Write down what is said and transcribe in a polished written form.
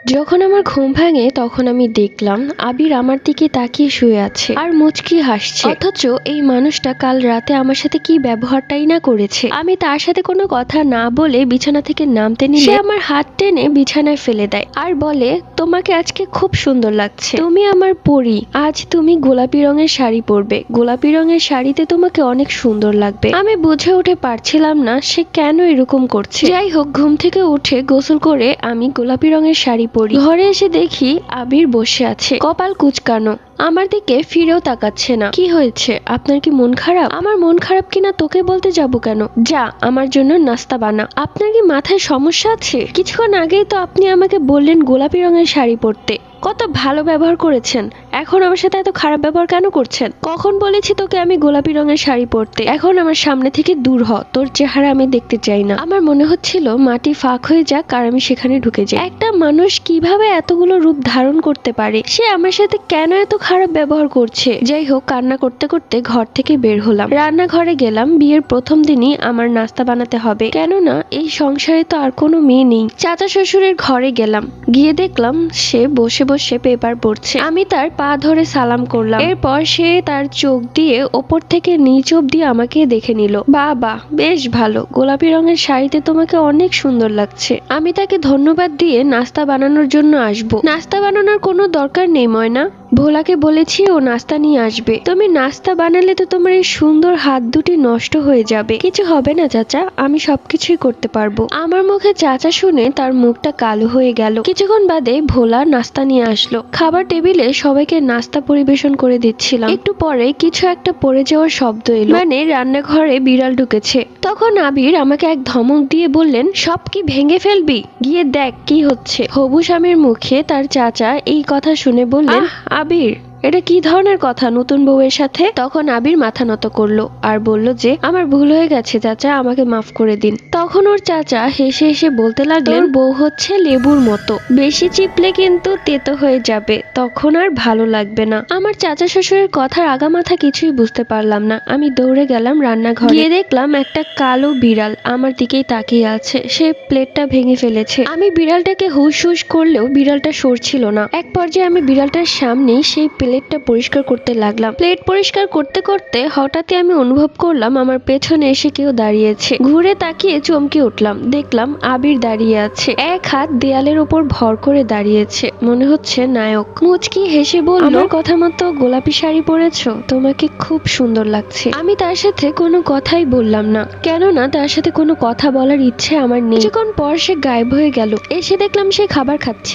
যখন আমার ঘুম ভাঙে তখন আমি দেখলাম আবির আমার দিকে তাকিয়ে শুয়ে আছে আর মুচকি হাসছে। অথচ এই মানুষটা কাল রাতে আমার সাথে কি ব্যবহারটাই না করেছে। আমি তার সাথে কোনো কথা না বলে বিছানা থেকে নামতে নিলে সে আমার হাত টেনে বিছানায় ফেলে দেয় আর বলে, তোমাকে আজকে খুব সুন্দর লাগছে, তুমি আমার পরী, আজ তুমি গোলাপি রঙের শাড়ি পরবে, গোলাপি রঙের শাড়িতে তোমাকে অনেক সুন্দর লাগবে। আমি বুঝে উঠে পারছিলাম না সে কেন এরকম করছে। যাই হোক, ঘুম থেকে উঠে গোসল করে আমি গোলাপি রঙের শাড়ি পরি। ঘরে এসে দেখি আবির বসে আছে, কপাল কুঁচকানো, আমার দিকে ফিরেও তাকাচ্ছে না। কি হয়েছে, আপনার কি মন খারাপ? আমার মন খারাপ কিনা তোকে বলতে যাব কেন? যা আমার জন্য নাস্তা বানা। আপনার কি মাথায় সমস্যা আছে? কিছুক্ষণ আগেই তো আপনি আমাকে বললেন গোলাপি রঙের শাড়ি পরতে, কত ভালো ব্যবহার করেছেন, এখন আমার সাথে এত খারাপ ব্যবহার কেন করছেন? কখন বলেছি তোকে আমি গোলাপি রঙের শাড়ি পরতে? এখন আমার সামনে থেকে দূর হ, তোর চেহারা আমি দেখতে চাই না। আমার মনে হচ্ছিল মাটি ফাঁক হয়ে যাক আর আমি সেখানে ঢুকে যাই। একটা মানুষ কিভাবে এতগুলো রূপ ধারণ করতে পারে? সে আমার সাথে কেন এত খারাপ ব্যবহার করছে? যাই হোক, কান্না করতে করতে ঘর থেকে বের হলাম, রান্নাঘরে গেলাম। বিয়ের প্রথম দিনই আমার নাস্তা বানাতে হবে, কেননা এই সংসারে তো আর কোনো মেয়ে নেই। চাচা শ্বশুরের ঘরে গেলাম, গিয়ে দেখলাম সে বসে বসে পেপার পড়ছে। আমি তার পা ধরে সালাম করলাম। এরপর সে তার চোখ দিয়ে ওপর থেকে নিচ অব্দি আমাকে দেখে নিল। বাহ, বেশ ভালো, গোলাপি রঙের শাড়িতে তোমাকে অনেক সুন্দর লাগছে। আমি তাকে ধন্যবাদ দিয়ে নাস্তা বানানোর জন্য আসবো। নাস্তা বানানোর কোনো দরকার নেই ময়না, ভোলাকে বলেছি ও নাস্তা নিয়ে আসবে। তুমি নাস্তা বানালে তো তোমার এই সুন্দর হাত দুটি নষ্ট হয়ে যাবে। কিছু হবে না চাচা, আমি সবকিছুই করতে পারবো। আমার মুখে চাচা শুনে তার মুখটা কালো হয়ে গেল। কিছুক্ষণ বাদে ভোলা নাস্তা নিয়ে আসলো। খাবার টেবিলে সবাইকে নাস্তা পরিবেশন করে দিচ্ছিলাম। একটু পরে কিছু একটা পড়ে যাওয়ার শব্দ এলো, মানে রান্নাঘরে বিড়াল ঢুকেছে। তখন আবির আমাকে এক ধমক দিয়ে বললেন, সব কি ভেঙে ফেলবি? গিয়ে দেখ কি হচ্ছে। হবু স্বামীর মুখে তার চাচা এই কথা শুনে বললেন, আবির, এটা কি ধরনের কথা নতুন বউয়ের সাথে? তখন আবির মাথা নত করলো আর বলল যে, আমার ভুল হয়ে গেছে চাচা, আমাকে মাফ করে দিন। তখন ওর চাচা হেসে হেসে বলতে লাগলেন, বউ হচ্ছে লেবুর মতো, বেশি চিপলে কিন্তু তেতো হয়ে যাবে, তখন আর ভালো লাগবে না। আমার চাচা শ্বশুরের কথার আগামাথা কিছুই বুঝতে পারলাম না। আমি দৌড়ে গেলাম রান্নাঘরে, গিয়ে দেখলাম একটা কালো বিড়াল আমার দিকেই তাকিয়ে আছে। সে প্লেটটা ভেঙে ফেলেছে। আমি বিড়ালটাকে হুশ হুশ করলেও বিড়ালটা সরছিল না। এক পর্যায়ে আমি বিড়ালটার সামনেই সেই প্লেটটা পরিষ্কার করতে লাগলাম। প্লেট পরিষ্কার করতে করতে হঠাৎই আমি অনুভব করলাম আমার পেছনে এসে কেউ দাঁড়িয়েছে। ঘুরে তাকিয়ে চমকে উঠলাম, দেখলাম আবির দাঁড়িয়ে আছে, এক হাত দেয়ালের উপর ভর করে দাঁড়িয়েছে, মনে হচ্ছে নায়ক। মুচকি হেসে বলল, আমার কথা মতো গোলাপি শাড়ি পরেছো, তোমাকে খুব সুন্দর লাগছে। আমি তার সাথে কোনো কথাই বললাম না, কেননা তার সাথে কোনো কথা বলার ইচ্ছে আমার নেই। কিছুক্ষণ পর সে গায়েব হয়ে গেল। এসে দেখলাম সে খাবার খাচ্ছে।